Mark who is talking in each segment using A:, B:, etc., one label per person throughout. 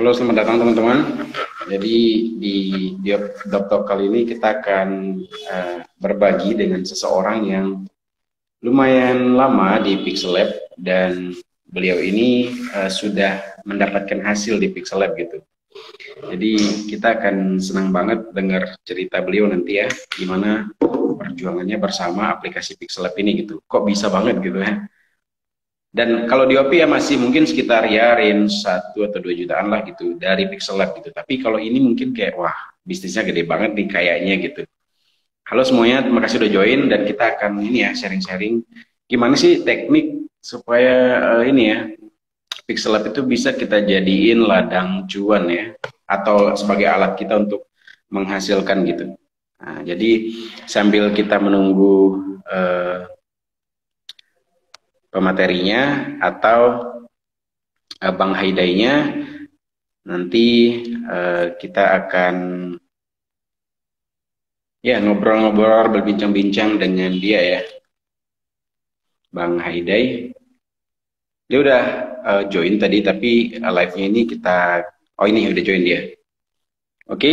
A: Halo, selamat datang teman-teman. Jadi di Dokter kali ini kita akan berbagi dengan seseorang yang lumayan lama di Pixel Lab dan beliau ini sudah mendapatkan hasil di Pixel Lab gitu. Jadi kita akan senang banget dengar cerita beliau nanti ya, gimana perjuangannya bersama aplikasi Pixel Lab ini gitu. Kok bisa banget gitu ya. Dan kalau di OP ya masih mungkin sekitar ya range 1 atau 2 jutaan lah gitu dari Pixel Lab gitu. Tapi kalau ini mungkin kayak wah bisnisnya gede banget nih kayaknya gitu. Halo semuanya, terima kasih udah join dan kita akan ini ya sharing-sharing gimana sih teknik supaya ini ya Pixel Lab itu bisa kita jadiin ladang cuan ya atau sebagai alat kita untuk menghasilkan gitu. Nah, jadi sambil kita menunggu pematerinya atau Bang Haidainya, nanti kita akan ya ngobrol-ngobrol, berbincang-bincang dengan dia ya, Bang Haidai. Dia udah join tadi, tapi live-nya ini kita, oh ini udah join dia. Oke.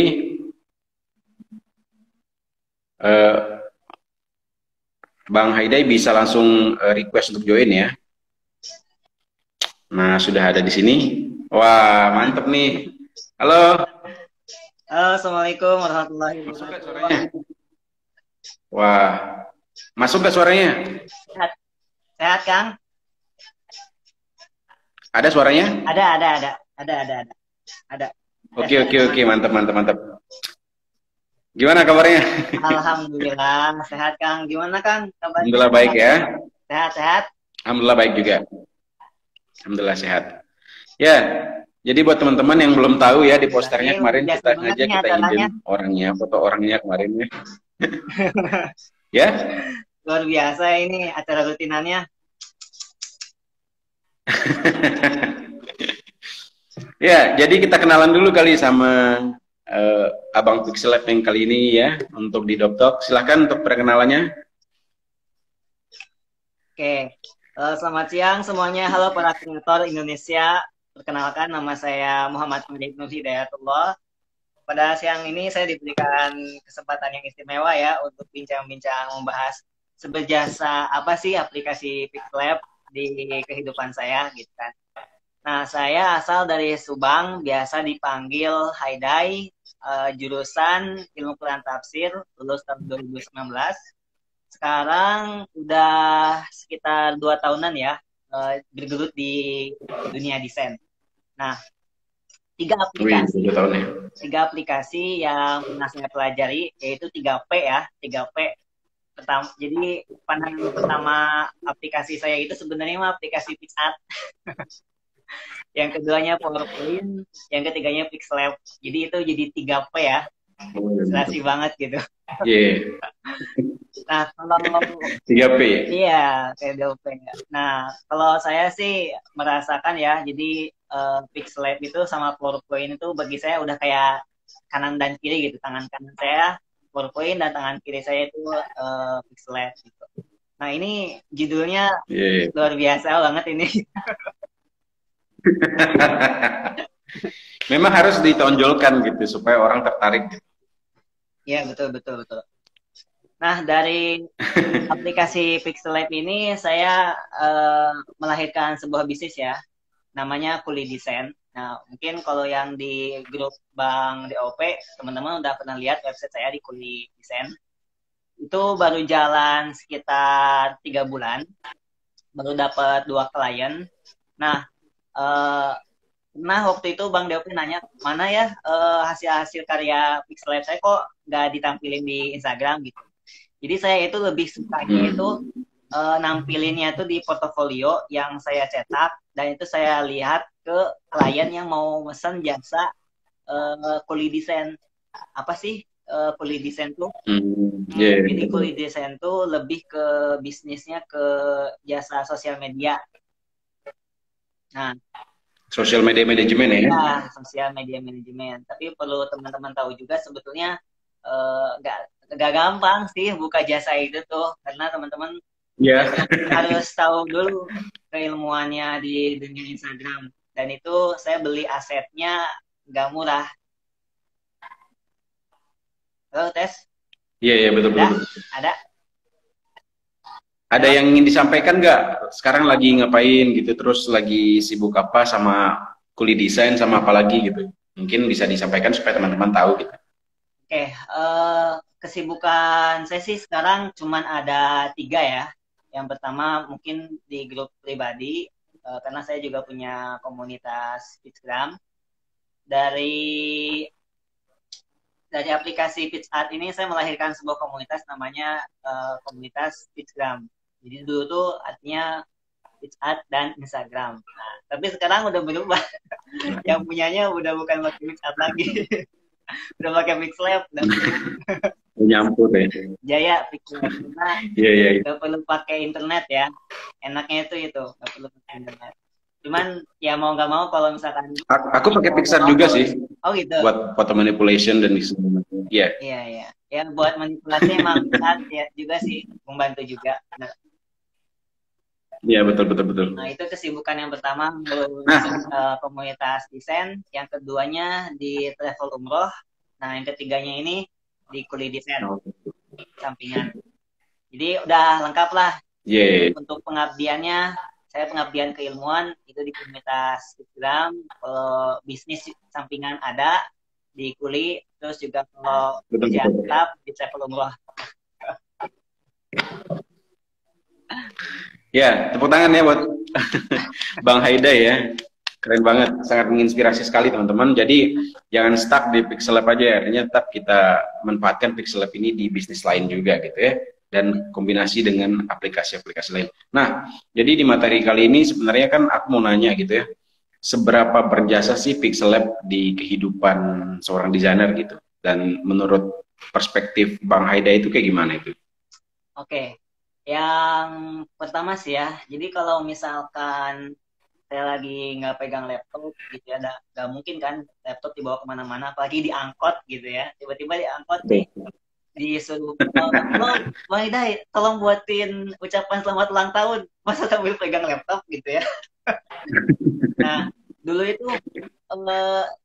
A: Bang Haidai bisa langsung request untuk join ya. Nah, sudah ada di sini. Wah, mantep nih. Halo.
B: Halo, Assalamualaikum warahmatullahi
A: Masuk gak
B: wabarakatuh.
A: suaranya? Wah, masuk gak suaranya?
B: Sehat, sehat Kang?
A: Ada suaranya?
B: Ada.
A: Oke, mantap. Gimana kabarnya?
B: Alhamdulillah, sehat Kang. Gimana Kang? Kabarnya?
A: Alhamdulillah baik ya.
B: Sehat.
A: Alhamdulillah baik juga. Alhamdulillah sehat. Ya, jadi buat teman-teman yang belum tahu ya di posternya kemarin kita sengaja kita izin orangnya, foto orangnya kemarin ya. Ya?
B: Luar biasa ini acara rutinannya.
A: Ya, jadi kita kenalan dulu kali sama Abang Pixel Lab yang kali ini ya untuk di Doktok. Silahkan untuk perkenalannya.
B: Oke, selamat siang semuanya. Halo para kreator Indonesia. Perkenalkan nama saya Muhammad Nur Hidayatullah. Pada siang ini saya diberikan kesempatan yang istimewa ya untuk bincang-bincang membahas seberjasa apa sih aplikasi Pixel Lab di kehidupan saya gitu kan. Nah, saya asal dari Subang, biasa dipanggil Haidai, jurusan Ilmu Quran Tafsir, lulus tahun 2019. Sekarang udah sekitar 2 tahunan ya bergelut di dunia desain. Nah, tiga aplikasi yang pernah saya pelajari yaitu 3P ya, 3P. Jadi pandangan pertama aplikasi saya itu sebenarnya aplikasi PixArt. Yang keduanya PowerPoint, yang ketiganya Pixel Lab. Jadi itu jadi 3P ya. Serasi banget gitu.
A: Yeah.
B: Nah, kalau
A: 3P.
B: Iya, kayak 3P. Nah, kalau saya sih merasakan ya, jadi Pixel Lab itu sama PowerPoint itu bagi saya udah kayak kanan dan kiri gitu. Tangan kanan saya PowerPoint dan tangan kiri saya itu Pixel Lab gitu. Nah, ini judulnya luar biasa banget ini.
A: Memang harus ditonjolkan gitu supaya orang tertarik gitu.
B: Iya, betul. Nah, dari aplikasi Pixel Lab ini saya melahirkan sebuah bisnis ya. Namanya Kuli Desain. Nah, mungkin kalau yang di grup Bang DOP, teman-teman udah pernah lihat website saya di Kuli Desain. Itu baru jalan sekitar 3 bulan. Baru dapat 2 klien. Nah, waktu itu Bang Deopi nanya, mana ya hasil-hasil karya Pixel Lab saya kok nggak ditampilin di Instagram gitu. Jadi saya itu lebih sukanya itu nampilinnya itu di portofolio yang saya cetak, dan itu saya lihat ke klien yang mau mesen jasa kuli desain. Apa sih kuli desain tuh? Jadi kuli desain tuh lebih ke bisnisnya ke jasa sosial media. Nah,
A: sosial media manajemen ya?
B: Ya, sosial media manajemen. Tapi perlu teman-teman tahu juga sebetulnya nggak gampang sih buka jasa itu tuh, karena teman-teman harus tahu dulu keilmuannya di dunia Instagram. dan itu saya beli asetnya nggak murah. Halo tes,
A: Iya, iya, betul,
B: ada
A: betul, betul.
B: ada
A: Ada
B: ada
A: yang ingin disampaikan nggak? Sekarang lagi ngapain gitu, terus lagi sibuk apa sama kuliah desain sama apa lagi gitu? Mungkin bisa disampaikan supaya teman-teman tahu gitu.
B: Oke, kesibukan saya sih sekarang cuman ada 3 ya. Yang pertama mungkin di grup pribadi, karena saya juga punya komunitas Instagram. Dari dari aplikasi PitchArt ini saya melahirkan sebuah komunitas namanya komunitas Instagram. Jadi dulu tuh artinya PitchArt dan Instagram. Nah, tapi sekarang udah berubah. Yang punyanya udah bukan pakai PitchArt lagi, udah pakai Pixlab dan
A: Nyampur ya.
B: Jaya Pixlab karena
A: Iya, iya, iya.
B: nggak perlu pakai internet ya. Enaknya itu nggak perlu pakai internet. Cuman ya mau nggak mau kalau misalkan
A: Aku pakai Pixar juga sih
B: oh gitu.
A: buat foto manipulation dan segala macam. Iya.
B: Iya iya. Ya buat manipulasi emang saat ya juga sih membantu juga. Nah,
A: Iya, betul, betul, betul.
B: itu kesibukan yang pertama mengurus komunitas desain, yang keduanya di travel umroh, nah yang ketiganya ini di kuliah desain sampingan. Jadi udah lengkap lah.
A: Iya.
B: Untuk pengabdiannya, saya pengabdian keilmuan itu di komunitas Instagram, kalau bisnis sampingan ada di kuli, terus juga kalau
A: Betul,
B: kerjaan
A: betul.
B: tetap di travel umroh.
A: Ya, tepuk tangan ya buat Bang Haida ya. Keren banget, sangat menginspirasi sekali teman-teman. Jadi jangan stuck di Pixel Lab aja ya, artinya tetap kita manfaatkan Pixel Lab ini di bisnis lain juga gitu ya. Dan kombinasi dengan aplikasi-aplikasi lain. Nah, jadi di materi kali ini sebenarnya kan aku mau nanya gitu ya. Seberapa berjasa sih Pixel Lab di kehidupan seorang desainer gitu? Dan menurut perspektif Bang Haida itu kayak gimana itu?
B: Oke, yang pertama sih ya, jadi kalau misalkan saya lagi nggak pegang laptop gitu ya, nggak mungkin kan laptop dibawa kemana-mana, apalagi diangkot gitu ya, tiba-tiba diangkot nih, disuruh, oh, Bang Hidai, tolong buatin ucapan selamat ulang tahun, masa sambil pegang laptop gitu ya. Nah, dulu itu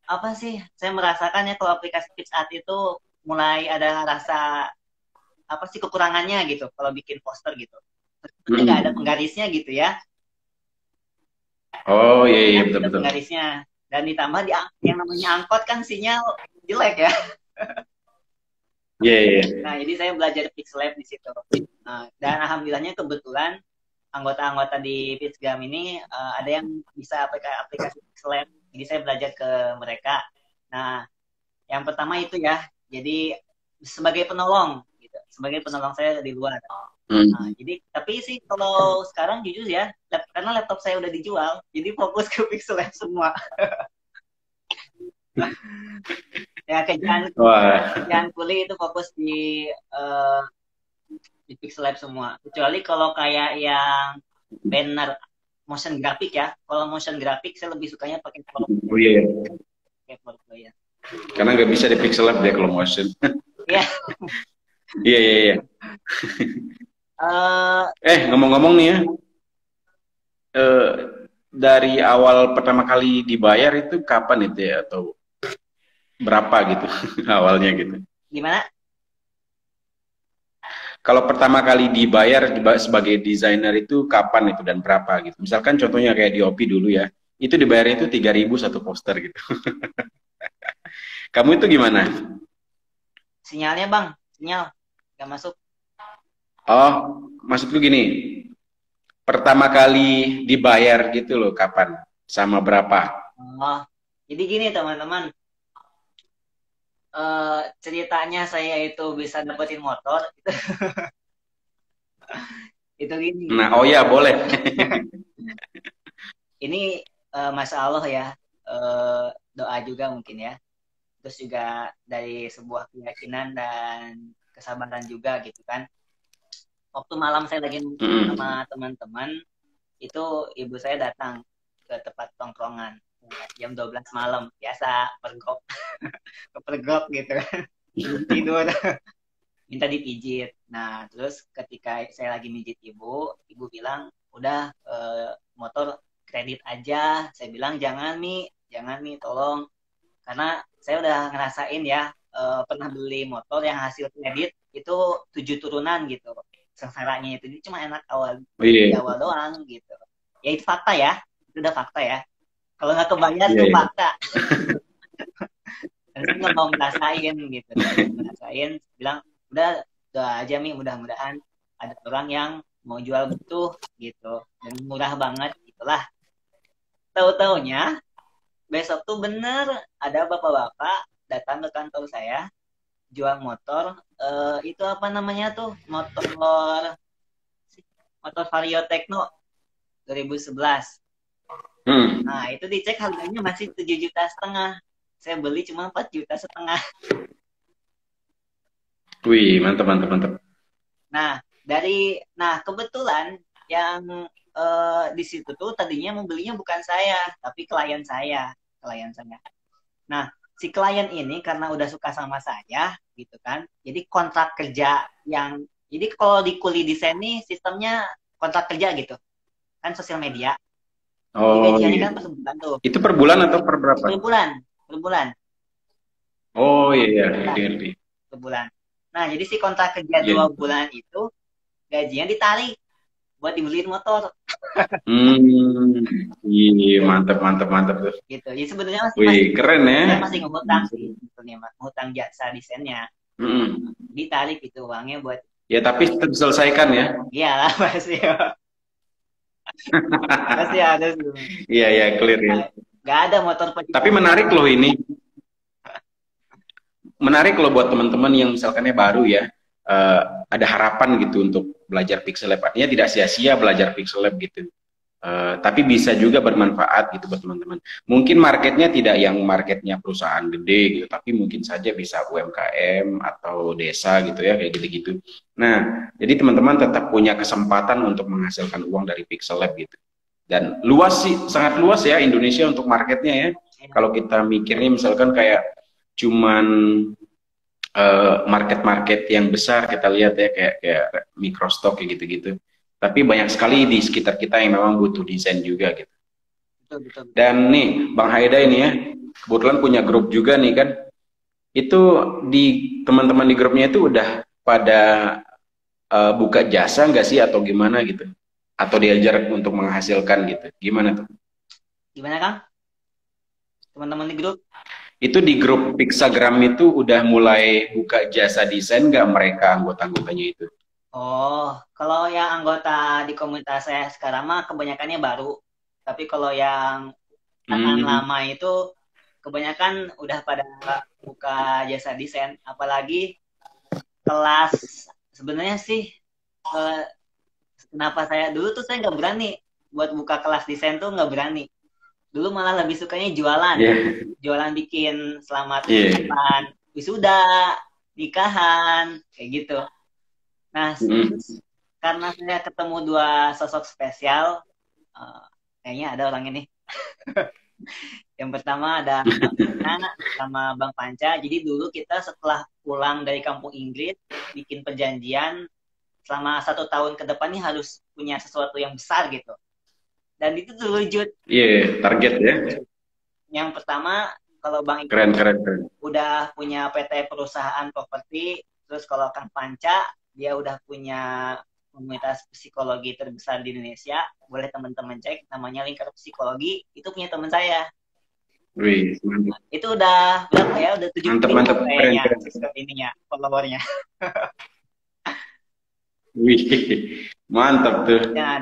B: apa sih, saya merasakan ya kalau aplikasi PitchArt itu mulai ada rasa apa sih kekurangannya gitu kalau bikin poster gitu. Nggak ada penggarisnya gitu ya.
A: Oh iya, iya,
B: Ada
A: betul-betul.
B: penggarisnya. Dan ditambah yang namanya angkot kan sinyal jelek ya.
A: Iya, iya.
B: Nah, jadi saya belajar Pixlab di situ. Nah, dan alhamdulillahnya kebetulan anggota-anggota di Pixgam ini ada yang bisa pakai aplikasi Pixlab. Jadi saya belajar ke mereka. Nah, yang pertama itu ya. Jadi sebagai penolong gitu. Sebagai penolong saya di luar. Nah, jadi tapi sih kalau sekarang jujur ya, karena laptop saya udah dijual, jadi fokus ke Pixel Lab semua. Ya kerjaan kuliah itu fokus di Pixel Lab semua. Kecuali kalau kayak yang banner motion graphic ya. Kalau motion graphic saya lebih sukanya pakai PowerPoint.
A: Oh iya.
B: Pakai PowerPoint ya.
A: Karena nggak bisa di Pixel Lab deh kalau motion.
B: Iya.
A: Iya, iya, iya. Ngomong-ngomong nih ya, dari awal pertama kali dibayar itu kapan itu ya, atau berapa gitu awalnya gitu?
B: Gimana?
A: Kalau pertama kali dibayar sebagai desainer itu kapan itu dan berapa gitu? Misalkan contohnya kayak di OP dulu ya, itu dibayarnya itu 3.000 satu poster gitu. Kamu itu gimana?
B: Sinyalnya Bang, sinyal nggak masuk.
A: Oh, maksudku gini, pertama kali dibayar gitu loh, kapan? Sama berapa?
B: Oh, jadi gini teman-teman, ceritanya saya itu bisa dapetin motor, itu gini.
A: Nah, oh ya boleh.
B: Ini Masya Allah ya, doa juga mungkin ya. Terus juga dari sebuah keyakinan dan kesabaran juga gitu kan. Waktu malam saya lagi sama teman-teman, itu ibu saya datang ke tempat tongkrongan jam 12 malam, biasa pergok pergok gitu kan, tidur minta dipijit. Nah terus ketika saya lagi mijit ibu bilang udah motor kredit aja. Saya bilang jangan nih, tolong. Karena saya udah ngerasain ya, pernah beli motor yang hasil kredit itu 7 turunan gitu. Sengsaranya itu. Jadi cuma enak
A: Oh, iya,
B: di awal doang gitu. Ya itu fakta ya. Itu udah fakta ya. Kalau nggak kebayar
A: iya,
B: itu
A: iya.
B: fakta. Dan saya nggak mau ngerasain gitu. Ngerasain, bilang udah aja mudah-mudahan ada orang yang mau jual butuh gitu. Dan murah banget gitulah. Tahu-taunya besok tuh bener ada bapak-bapak datang ke kantor saya jual motor, itu apa namanya tuh, motor Vario Tekno 2011.
A: Hmm.
B: Nah itu dicek harganya masih 7,5 juta. Saya beli cuma 4,5 juta.
A: Wih, mantap, mantap, mantap.
B: Nah kebetulan yang di situ tuh tadinya mau belinya bukan saya tapi klien saya. Nah, si klien ini karena udah suka sama saya, gitu kan. Jadi kontrak kerja jadi kalau di Kuli Desain nih sistemnya kontrak kerja gitu. Kan sosial media. Jadi
A: Oh
B: gajiannya
A: iya.
B: kan per bulan tuh.
A: Itu per bulan atau per berapa?
B: Per bulan, per bulan,
A: Oh iya, iya,
B: per bulan,
A: ngerti, ngerti.
B: per bulan. Nah, jadi si kontrak kerja
A: Iya.
B: 2 bulan itu gajinya ditarik buat dibeliin motor
A: Iya, mantap, mantap, mantap tuh.
B: gitu. Jadi sebenarnya
A: Wih, keren ya.
B: saya masih ngehutang sih sebetulnya, ngutang jasa desainnya.
A: Mm-mm.
B: Ditarik gitu uangnya buat,
A: Ya, tapi terselesaikan ya.
B: iyalah pasti. Pasti ada sih.
A: Iya, iya, clear ya.
B: Gak ada motor
A: Tapi menarik loh ini. Menarik loh buat teman-teman yang misalkannya baru ya. Ada harapan gitu untuk belajar Pixel Lab. Artinya tidak sia-sia belajar Pixel Lab gitu. Tapi bisa juga bermanfaat gitu buat teman-teman. Mungkin marketnya tidak yang marketnya perusahaan gede gitu, tapi mungkin saja bisa UMKM atau desa gitu ya, kayak gitu-gitu. Nah, jadi teman-teman tetap punya kesempatan untuk menghasilkan uang dari Pixel Lab gitu. Dan luas sih, sangat luas ya Indonesia untuk marketnya ya. Kalau kita mikirnya misalkan kayak cuman market-market yang besar kita lihat ya, kayak Microstock kayak gitu-gitu. Tapi banyak sekali di sekitar kita yang memang butuh desain juga gitu.
B: betul.
A: Dan nih Bang Haida ini ya, kebetulan punya grup juga nih kan. Itu di teman-teman di grupnya itu udah pada buka jasa nggak sih atau gimana gitu? Atau diajar untuk menghasilkan gitu? Gimana tuh?
B: Gimana Kang? Teman-teman di grup?
A: Itu di grup Pixagram itu udah mulai buka jasa desain nggak mereka anggota-anggotanya itu?
B: Oh, kalau yang anggota di komunitas saya sekarang mah kebanyakannya baru. Tapi kalau yang angkatan lama itu kebanyakan udah pada buka jasa desain. Apalagi kelas, sebenarnya sih kenapa saya dulu tuh saya nggak berani buat buka kelas desain tuh, nggak berani. Dulu malah lebih sukanya jualan. Jualan bikin selamat ucapan, wisuda, nikahan, kayak gitu. Nah, karena saya ketemu 2 sosok spesial, kayaknya ada orang ini. Yang pertama ada Bang Ina sama Bang Panca. Jadi dulu kita setelah pulang dari kampung Inggris, bikin perjanjian selama 1 tahun ke depan ini harus punya sesuatu yang besar gitu. Dan itu terwujud.
A: Iya, target ya.
B: Yang pertama, kalau Bang
A: Keren.
B: udah punya PT perusahaan properti, terus kalau Kang Panca, dia udah punya komunitas psikologi terbesar di Indonesia. Boleh teman-teman cek, namanya Lingkar Psikologi. Itu punya teman saya.
A: Wih, mantap.
B: Itu udah berapa ya? Udah 70
A: mantap.
B: kayaknya
A: Keren.
B: ininya, followernya.
A: Wih, mantap tuh.
B: Nah,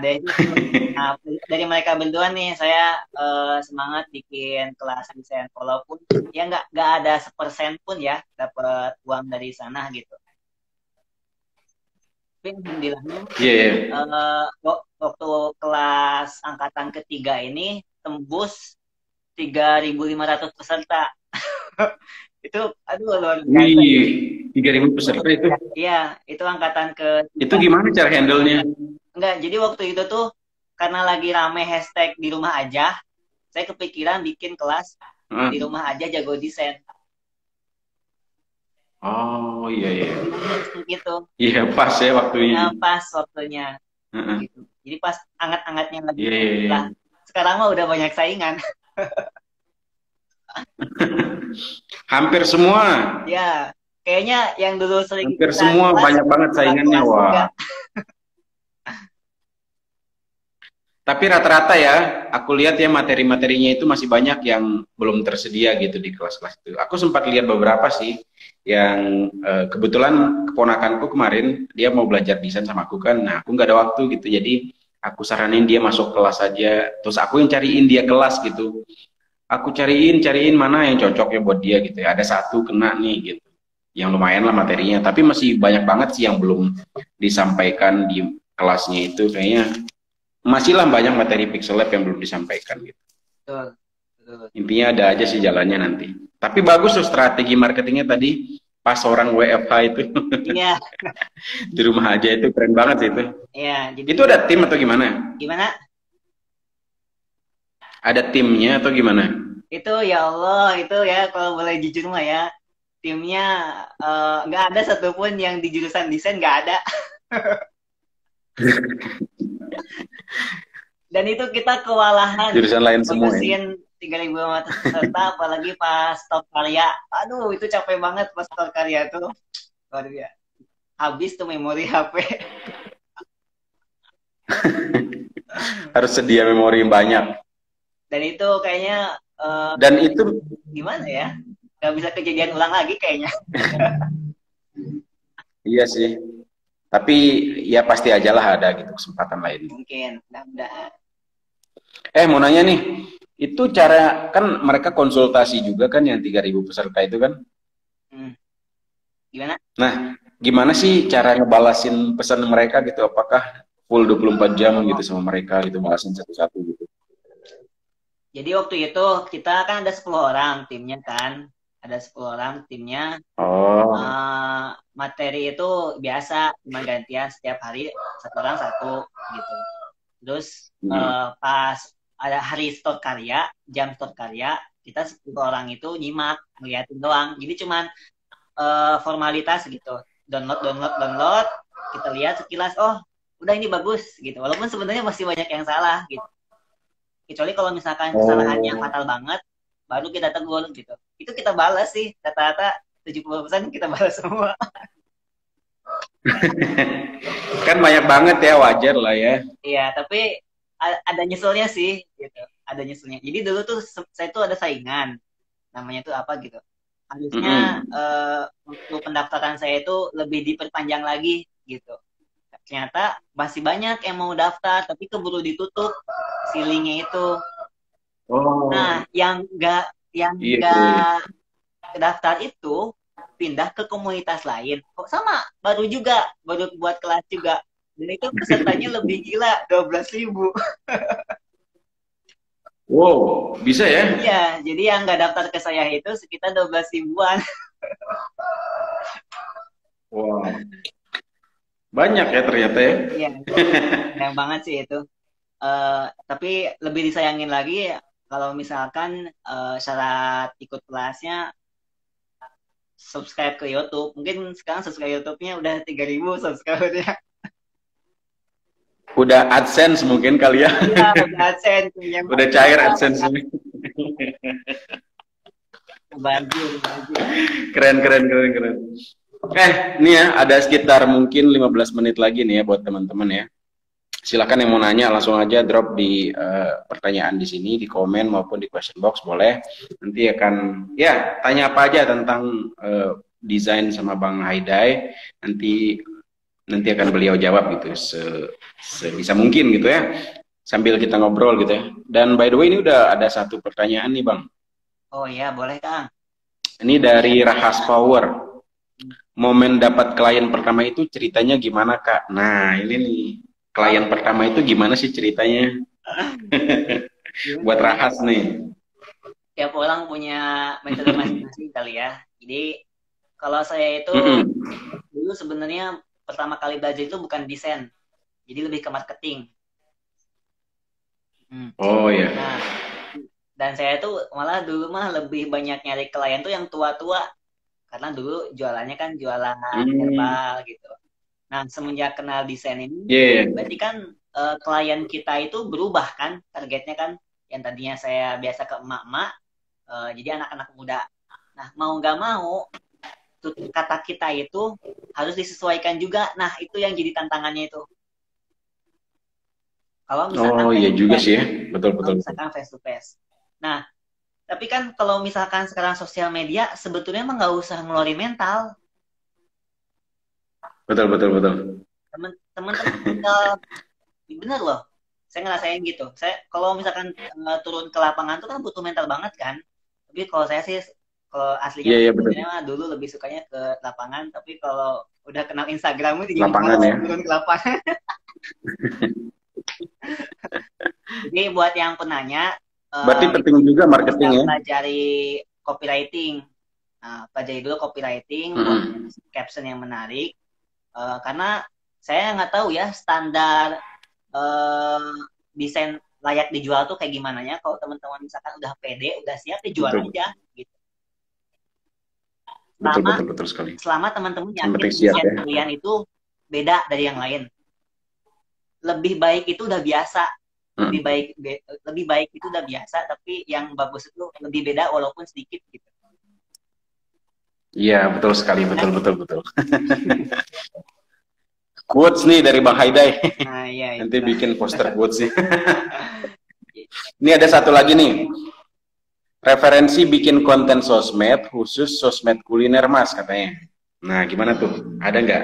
B: dari mereka berdua nih, saya semangat bikin kelas desain. Walaupun ya nggak ada 1% pun ya dapat uang dari sana gitu. Tapi alhamdulillahnya waktu kelas angkatan ketiga ini tembus 3.500 peserta. Itu aduh luar biasa.
A: Wih, 3.000 peserta itu.
B: Iya, itu angkatan ke.
A: Itu gimana cara handle-nya?
B: Enggak, jadi waktu itu tuh karena lagi rame hashtag di rumah aja, saya kepikiran bikin kelas di rumah aja jago desain.
A: Oh iya.
B: Gitu.
A: Iya pas ya waktunya.
B: Pas waktunya. Gitu. Jadi pas anget-angetnya lagi. sekarang mah udah banyak saingan.
A: Hampir semua.
B: Ya, kayaknya yang dulu sering
A: Hampir
B: ikutan
A: semua
B: kelas,
A: banyak banget
B: kakak
A: saingannya,
B: kelas juga.
A: wah. Tapi rata-rata ya, aku lihat ya materi-materinya itu masih banyak yang belum tersedia gitu di kelas-kelas itu. Aku sempat lihat beberapa sih, yang kebetulan keponakanku kemarin dia mau belajar desain sama aku kan, nah aku nggak ada waktu gitu, jadi aku saranin dia masuk kelas aja, terus aku yang cariin dia kelas gitu. Aku cariin mana yang cocok ya buat dia gitu ya. Ada satu kena nih gitu, yang lumayan lah materinya, tapi masih banyak banget sih yang belum disampaikan di kelasnya itu kayaknya. Masih lah banyak materi Pixel Lab yang belum disampaikan gitu.
B: Betul, betul.
A: Intinya ada aja sih jalannya nanti. Tapi bagus tuh strategi marketingnya tadi pas orang WFH itu.
B: Iya,
A: Di rumah aja itu keren banget sih itu.
B: iya. Jadi
A: Itu ada tim atau gimana?
B: gimana?
A: Ada timnya atau gimana?
B: Itu ya Allah, itu ya kalau boleh jujur mah ya, timnya nggak ada satupun yang di jurusan desain, nggak ada. Dan itu kita kewalahan
A: Jurusan lain semua ya.
B: ngurusin 3.000 peserta, apalagi pas top karya. Aduh, itu capek banget pas top karya tuh. Luar biasa. Habis tuh memori HP.
A: Harus sedia memori yang banyak.
B: Dan itu kayaknya
A: Dan itu
B: gimana ya? Gak bisa kejadian ulang lagi kayaknya.
A: iya sih. Tapi ya pasti aja lah ada gitu kesempatan lain.
B: Mungkin, mudah-mudahan.
A: Mau nanya nih, itu cara kan mereka konsultasi juga kan yang 3.000 peserta itu kan?
B: Gimana?
A: Nah, gimana sih cara ngebalasin pesan mereka gitu? Apakah full 24 jam gitu sama mereka gitu, balasin satu-satu gitu?
B: Jadi waktu itu kita kan ada 10 orang timnya kan. Ada 10 orang timnya.
A: Oh.
B: Materi itu biasa, cuma gantian setiap hari satu orang satu gitu. Terus pas ada hari store karya, jam store karya, kita 10 orang itu nyimak, ngeliatin doang. Jadi cuman formalitas gitu. Download, kita lihat sekilas, oh udah ini bagus gitu. Walaupun sebenarnya masih banyak yang salah gitu. Kecuali kalau misalkan kesalahannya fatal banget, baru kita tegur gitu. Itu kita balas sih, rata-rata 70% kita balas semua.
A: Kan banyak banget ya, wajar lah ya.
B: Iya, tapi ada nyeselnya sih gitu. Ada nyeselnya. Jadi dulu tuh saya tuh ada saingan. Namanya tuh apa gitu. Harusnya waktu pendaftaran saya itu lebih diperpanjang lagi gitu. Ternyata masih banyak yang mau daftar tapi keburu ditutup si linknya itu. Nah, yang enggak daftar itu pindah ke komunitas lain. Kok sama? Baru buat kelas juga. Dan itu pesertanya lebih gila, 12.000.
A: Wow, bisa ya?
B: Iya, jadi yang nggak daftar ke saya itu sekitar 12.000-an.
A: Wow. Banyak ya ternyata ya?
B: Iya, sayang banget sih itu. Tapi lebih disayangin lagi kalau misalkan syarat ikut kelasnya subscribe ke YouTube. Mungkin sekarang subscribe YouTube-nya udah 3.000 subscribernya.
A: Udah AdSense mungkin kali ya?
B: Iya, udah AdSense.
A: Udah cair AdSense ini.
B: Baju.
A: Keren. Nih ya, ada sekitar mungkin 15 menit lagi nih ya buat teman-teman ya. Silakan yang mau nanya langsung aja drop di pertanyaan di sini, di komen maupun di question box boleh. Nanti akan ya tanya apa aja tentang desain sama Bang Haidai. Nanti akan beliau jawab gitu sebisa mungkin gitu ya. Sambil kita ngobrol gitu ya. Dan by the way ini udah ada satu pertanyaan nih Bang.
B: Oh iya, boleh Kang.
A: Ini dari Rahas Power. Momen dapat klien pertama itu ceritanya gimana Kak? Nah ini nih. Klien pertama itu gimana sih ceritanya? Buat Rahas nih.
B: Tiap orang punya metode masing-masing kali ya. Jadi kalau saya itu dulu sebenarnya pertama kali belajar itu bukan desain. Jadi lebih ke marketing.
A: Oh iya.
B: Nah, dan saya tuh malah dulu mah lebih banyak nyari klien tuh yang tua-tua. Karena dulu jualannya kan jualan herbal gitu. Nah, semenjak kenal desain ini, berarti kan klien kita itu berubah kan, targetnya kan, yang tadinya saya biasa ke emak-emak, jadi anak-anak muda. Nah, mau nggak mau, tutur kata kita itu harus disesuaikan juga. Nah, itu yang jadi tantangannya itu. Kalau misalkan
A: Oh iya
B: face to
A: juga
B: face,
A: sih ya, betul
B: kalau
A: betul.
B: misalkan face to face. Nah, tapi kan kalau misalkan sekarang sosial media, sebetulnya emang nggak usah ngeluarin mental.
A: Betul betul betul.
B: Teman-teman tinggal, bener loh. Saya ngerasain gitu. Saya kalau misalkan turun ke lapangan tuh kan butuh mental banget kan. Tapi kalau saya sih, kalau aslinya
A: Iya iya betul.
B: sebenarnya mah dulu lebih sukanya ke lapangan. Tapi kalau udah kenal Instagram itu jadi
A: Lapangan
B: malas
A: ya.
B: turun ke lapangan. Jadi buat yang penanya,
A: Berarti penting juga marketing
B: bisa
A: ya.
B: pelajari copywriting. Nah, pelajari dulu copywriting, buat caption yang menarik. Karena saya nggak tahu ya standar desain layak dijual tuh kayak gimana ya. Kalau teman-teman misalkan udah pede, udah siap, dijual
A: Betul
B: aja gitu.
A: betul
B: Selama
A: betul betul sekali.
B: selama teman-teman
A: Yang
B: yakin
A: penting siap
B: desain
A: ya.
B: kalian itu beda dari yang lain. Lebih baik itu udah biasa. Lebih baik itu udah biasa, tapi yang bagus itu lebih beda walaupun sedikit gitu.
A: Iya betul sekali, betul betul betul. Quotes nih dari Bang Haidai.
B: Nah, iya,
A: Nanti
B: itu.
A: bikin poster quotes sih. Ini ada satu lagi nih. Referensi bikin konten sosmed, khusus sosmed kuliner Mas katanya. Nah gimana tuh? Ada nggak?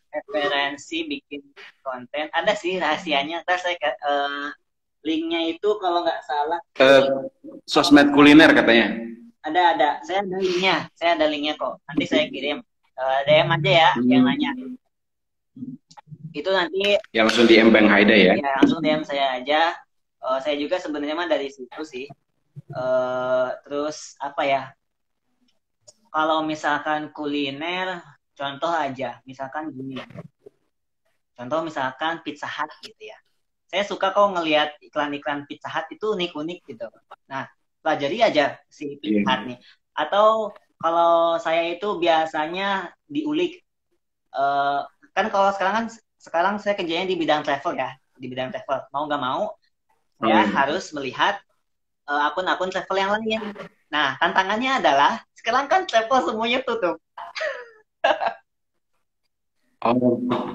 B: Referensi bikin konten ada sih rahasianya. Ntar saya linknya itu kalau nggak salah
A: Sosmed kuliner katanya.
B: ada. Saya ada linknya kok. Nanti saya kirim. DM aja ya yang nanya. Itu nanti
A: Ya langsung DM Bang Haidai ya.
B: ya langsung DM saya aja. Saya juga sebenarnya mah dari situ sih. Terus apa ya? Kalau misalkan kuliner, contoh aja, misalkan gini. Contoh misalkan Pizza Hut gitu ya. Saya suka kok ngelihat iklan-iklan Pizza Hut itu unik-unik gitu. Nah, pelajari aja si Pizza Hut nih. Atau kalau saya itu biasanya diulik. Kan kalau sekarang saya kerjanya di bidang travel ya, di bidang travel. Mau nggak mau, saya harus melihat akun-akun travel yang lain. Nah, tantangannya adalah sekarang kan travel semuanya tutup.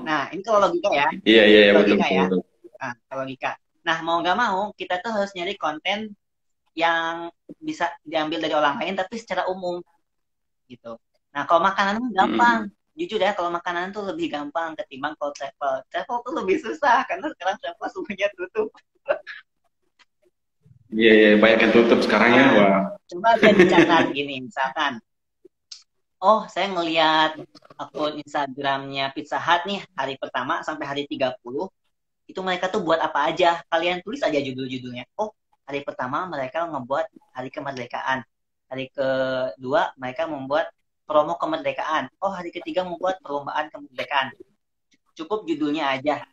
B: Nah, ini kalau logika ya.
A: Iya betul
B: Logika ya.
A: betul.
B: Nah, logika. Nah, mau nggak mau kita tuh harus nyari konten yang bisa diambil dari orang lain tapi secara umum gitu. Nah, kalau makanan gampang. Jujur ya, kalau makanan tuh lebih gampang ketimbang kalau travel. Travel tuh lebih susah karena sekarang travel semuanya tutup.
A: Iya banyak yang tutup sekarang ya. Wah.
B: Coba aja dicatat gini, misalkan. Oh, saya ngelihat akun Instagramnya Pizza Hut nih hari pertama sampai hari 30. Itu mereka tuh buat apa aja. Kalian tulis aja judul-judulnya. Oh, hari pertama mereka membuat hari kemerdekaan. Hari kedua mereka membuat promo kemerdekaan. Oh, hari ketiga membuat perlombaan kemerdekaan. Cukup judulnya aja.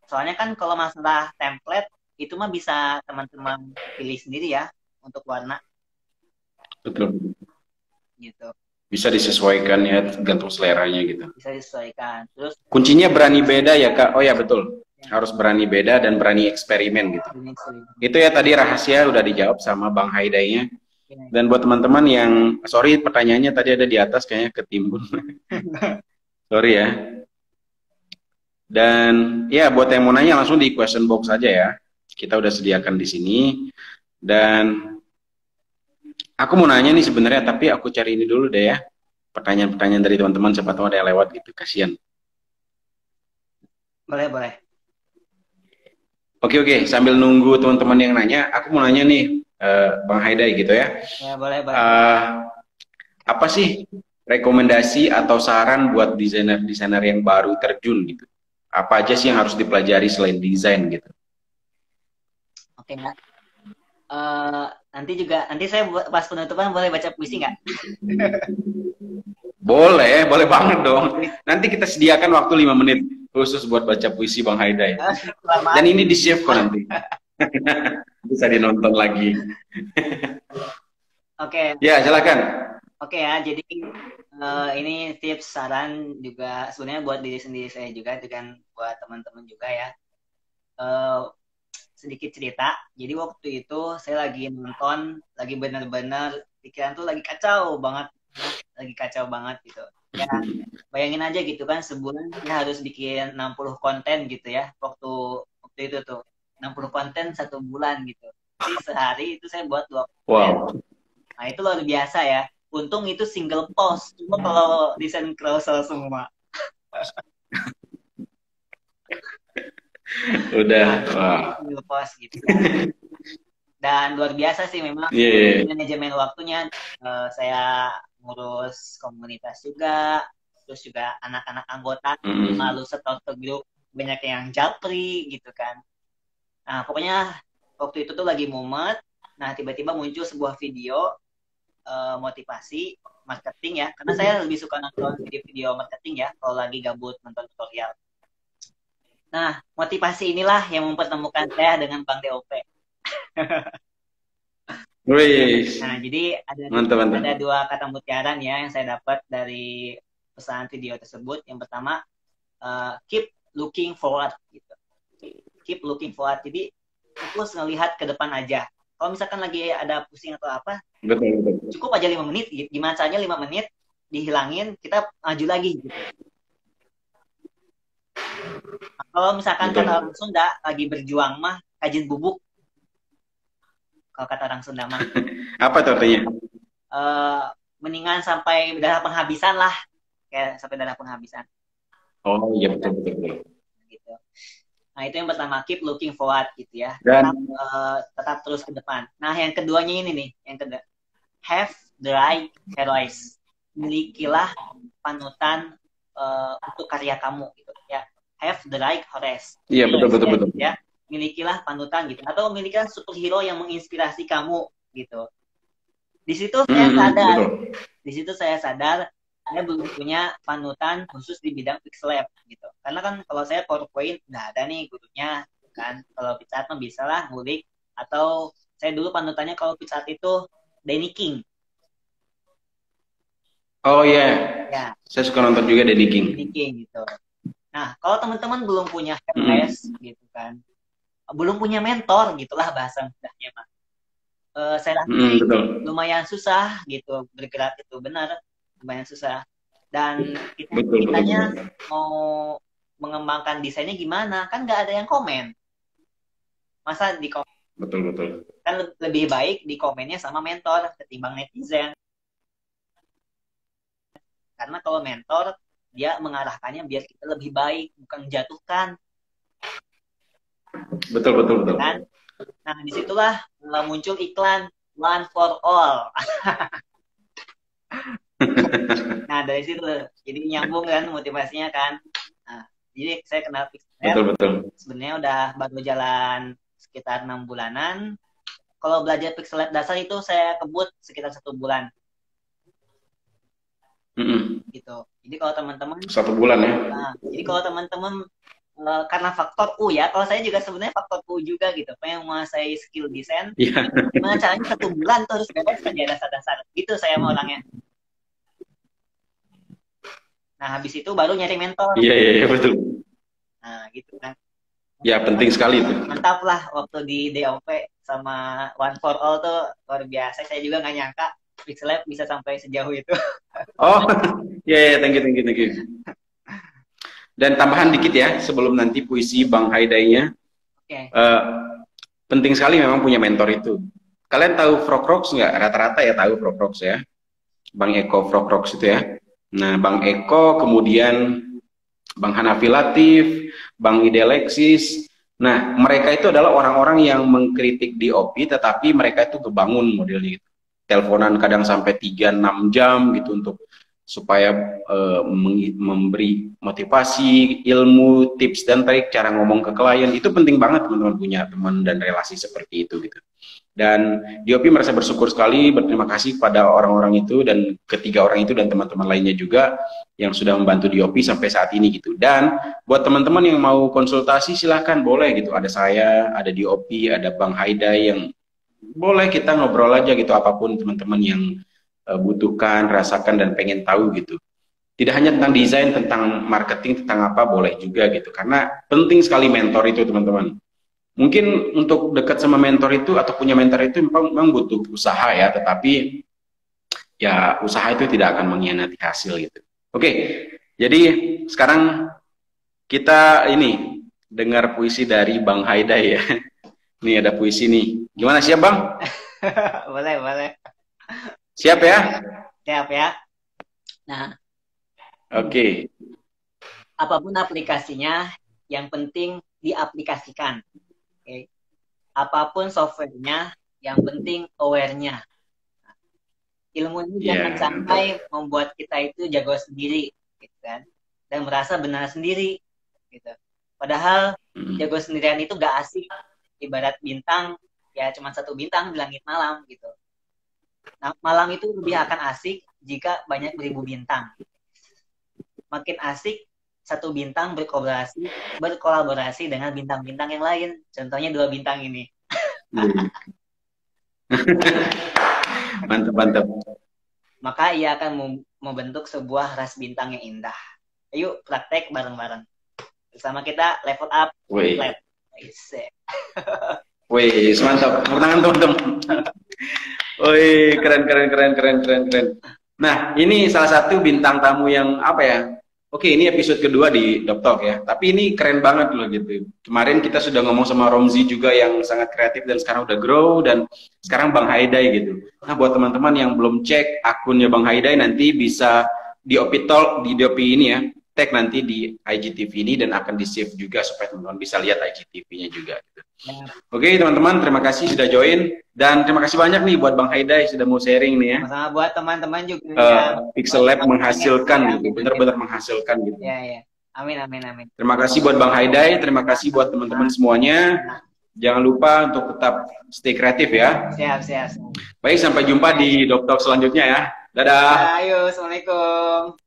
B: Soalnya kan kalau masalah template, itu mah bisa teman-teman pilih sendiri ya untuk warna.
A: Betul.
B: Gitu.
A: Bisa disesuaikan ya, gantung seleranya gitu.
B: Bisa disesuaikan. Terus
A: kuncinya berani beda ya Kak. Oh ya betul. Harus berani beda dan berani eksperimen gitu. Itu ya tadi rahasia udah dijawab sama Bang Haidainya. Dan buat teman-teman yang sorry pertanyaannya tadi ada di atas kayaknya ketimbun. Sorry ya. Dan ya buat yang mau nanya langsung di question box aja ya. Kita udah sediakan di sini. Dan aku mau nanya nih sebenarnya, tapi aku cari ini dulu deh ya. Pertanyaan-pertanyaan dari teman-teman, siapa tahu ada yang lewat gitu. Kasian.
B: Boleh.
A: Oke. Sambil nunggu teman-teman yang nanya, aku mau nanya nih, Bang Haidai gitu ya.
B: Ya, boleh.
A: Apa sih rekomendasi atau saran buat desainer yang baru terjun gitu? Apa aja sih yang harus dipelajari selain desain gitu?
B: Oke, Mbak. Nanti saya pas penutupan boleh baca puisi nggak?
A: Boleh banget dong. Nanti kita sediakan waktu 5 menit khusus buat baca puisi Bang Haidai. Dan ini di-save kok nanti. Bisa dinonton lagi.
B: Oke.
A: Ya, silakan.
B: Oke ya, jadi Ini tips saran juga sebenarnya buat diri sendiri saya juga, dengan buat teman-teman juga ya. Eh, Sedikit cerita. Jadi waktu itu saya lagi nonton, lagi bener-bener pikiran tuh lagi kacau banget, lagi kacau banget gitu. Ya, bayangin aja gitu kan, sebulan saya harus bikin 60 konten gitu ya. Waktu itu tuh 60 konten 1 bulan gitu. Jadi sehari itu saya buat 2 konten.
A: Wow.
B: Nah, itu luar biasa ya. Untung itu single post. Cuma kalau desain carousel semua.
A: Udah.
B: Nah,
A: Wah.
B: single post gitu kan. Dan luar biasa sih memang
A: Iya. Yeah.
B: manajemen waktunya. Saya ngurus komunitas juga, terus juga anak-anak anggota malu setor ke grup, banyak yang japri gitu kan. Nah, pokoknya waktu itu tuh lagi mumet. Nah, tiba-tiba muncul sebuah video motivasi marketing ya, karena saya lebih suka nonton video-video marketing ya kalau lagi gabut nonton tutorial. Nah, motivasi inilah yang mempertemukan saya dengan Bang DOP.
A: Wih.
B: Nah, jadi
A: Mantap, mantap.
B: ada 2 kata mutiara ya yang saya dapat dari pesan video tersebut. Yang pertama, keep looking forward gitu. Keep looking forward. Jadi fokus ngelihat ke depan aja. Kalau misalkan lagi ada pusing atau apa,
A: Betul, betul.
B: cukup aja 5 menit. Gimana caranya 5 menit dihilangin, kita maju lagi gitu. Kalau misalkan
A: Betul.
B: kata orang Sunda lagi berjuang mah kajin bubuk. Kalau kata orang Sunda mah.
A: Apa tuh artinya?
B: Mendingan sampai darah penghabisan lah, kayak sampai darah penghabisan.
A: Oh iya, betul, betul, betul.
B: Gitu. Nah, itu yang pertama, keep looking forward gitu ya.
A: Dan
B: tetap terus ke depan. Nah, yang keduanya ini nih, yang kedua, have the right heroes. Milikilah panutan untuk karya kamu gitu ya. Have the right heroes.
A: iya, betul, betul, betul.
B: Ya, milikilah panutan gitu, atau milikilah superhero yang menginspirasi kamu gitu. Di situ saya sadar,
A: betul.
B: Di situ saya sadar saya belum punya panutan khusus di bidang pixel lab gitu. Karena kan kalau saya PowerPoint udah ada nih gurunya kan. Kalau PixArt mah bisa lah ngulik, atau saya dulu panutannya kalau PixArt itu Danny King.
A: Oh iya.
B: Ya.
A: Saya suka nonton juga Danny King.
B: Danny King gitu. Nah, kalau teman-teman belum punya headless gitu kan, belum punya mentor gitulah bahasa mudahnya mah. Saya rasa lumayan susah gitu bergerak itu, benar, lumayan susah. Dan kitanya mau mengembangkan desainnya gimana, kan nggak ada yang komen. Masa di komen?
A: Betul.
B: Kan lebih baik di komennya sama mentor ketimbang netizen. Karena kalau mentor dia mengarahkannya biar kita lebih baik, bukan menjatuhkan.
A: Betul.
B: Kan? Nah, disitulah muncul iklan One for All. Nah, dari situ jadi nyambung kan motivasinya kan. Nah, jadi saya kenal Pixel.
A: Betul.
B: Sebenarnya udah baru jalan sekitar 6 bulanan. Kalau belajar Pixel Lab dasar itu saya kebut sekitar 1 bulan. Gitu. Jadi kalau teman-teman
A: 1 bulan ya.
B: Nah, jadi kalau teman-teman karena faktor U ya, kalau saya juga sebenarnya faktor U juga gitu, pengen menguasai skill desain, gimana caranya 1 bulan tuh harus beres kerja dasar-dasar, gitu saya mau orangnya. Nah, habis itu baru nyari mentor.
A: Iya, betul.
B: Nah, gitu kan.
A: Ya, penting sekali itu.
B: Mantap lah waktu di DOP sama One for All tuh luar biasa, saya juga nggak nyangka Pixel Lab bisa sampai sejauh itu.
A: Oh, iya, thank you. Dan tambahan dikit ya, sebelum nanti puisi Bang Haidainya.
B: Okay.
A: Penting sekali memang punya mentor itu. Kalian tahu Frog nggak? Rata-rata ya tahu Frog ya. Bang Eko Frog itu ya. Nah, Bang Eko, kemudian Bang Hanafi Latif, Bang Ide Alexis. Nah, mereka itu adalah orang-orang yang mengkritik DOP, tetapi mereka itu kebangun modelnya gitu. Teleponan kadang sampai 3-6 jam gitu untuk supaya memberi motivasi, ilmu, tips dan trik, cara ngomong ke klien. Itu penting banget teman-teman punya teman dan relasi seperti itu gitu. Dan DOP merasa bersyukur sekali, berterima kasih pada orang-orang itu dan ketiga orang itu dan teman-teman lainnya juga yang sudah membantu DOP sampai saat ini gitu. Dan buat teman-teman yang mau konsultasi silahkan boleh gitu. Ada saya, ada DOP, ada Bang Haidai yang boleh kita ngobrol aja gitu, apapun teman-teman yang butuhkan, rasakan dan pengen tahu gitu. Tidak hanya tentang desain, tentang marketing, tentang apa boleh juga gitu. Karena penting sekali mentor itu teman-teman. Mungkin untuk dekat sama mentor itu atau punya mentor itu memang butuh usaha ya, tetapi ya usaha itu tidak akan mengkhianati hasil gitu. Oke, jadi sekarang kita ini dengar puisi dari Bang Haidai ya. Nih ada puisi nih. Gimana, siap Bang?
B: Boleh, boleh.
A: Siap ya?
B: Siap ya. Nah,
A: oke.
B: Apapun aplikasinya, yang penting diaplikasikan. Okay. Apapun softwarenya, yang penting aware-nya. Ilmu ini jangan sampai membuat kita itu jago sendiri, gitu kan? Dan merasa benar sendiri, gitu. Padahal jago sendirian itu gak asik. Ibarat bintang, ya cuma satu bintang di langit malam, gitu. Nah, malam itu lebih akan asik jika banyak beribu bintang. Makin asik satu bintang berkolaborasi dengan bintang-bintang yang lain. Contohnya 2 bintang ini.
A: Mantap, mantap.
B: Maka ia akan membentuk sebuah ras bintang yang indah. Ayo praktek bareng-bareng. Bersama kita level up. Lab.
A: Wih, mantap. Tepuk tangan teman-teman. Wih, keren. Nah, ini salah satu bintang tamu yang apa ya? Oke, ini episode kedua di Doktok ya. Tapi ini keren banget loh gitu. Kemarin kita sudah ngomong sama Romzi juga yang sangat kreatif dan sekarang udah grow, dan sekarang Bang Haidai gitu. Nah, buat teman-teman yang belum cek akunnya Bang Haidai, nanti bisa di Opitol, di Dopi ini ya. Tag nanti di IGTV ini dan akan di-save juga supaya teman-teman bisa lihat IGTV-nya juga gitu. Oke, teman-teman, terima kasih sudah join dan terima kasih banyak nih buat Bang Haidai sudah mau sharing nih ya.
B: Sama-sama buat teman-teman juga.
A: Pixel Lab menghasilkan gitu, benar-benar menghasilkan gitu.
B: Ya. Amin.
A: Terima kasih buat Bang Haidai, terima kasih buat teman-teman semuanya. Jangan lupa untuk tetap stay kreatif ya.
B: Siap.
A: Baik, sampai jumpa di Doktok selanjutnya ya. Dadah.
B: Ayo, assalamualaikum.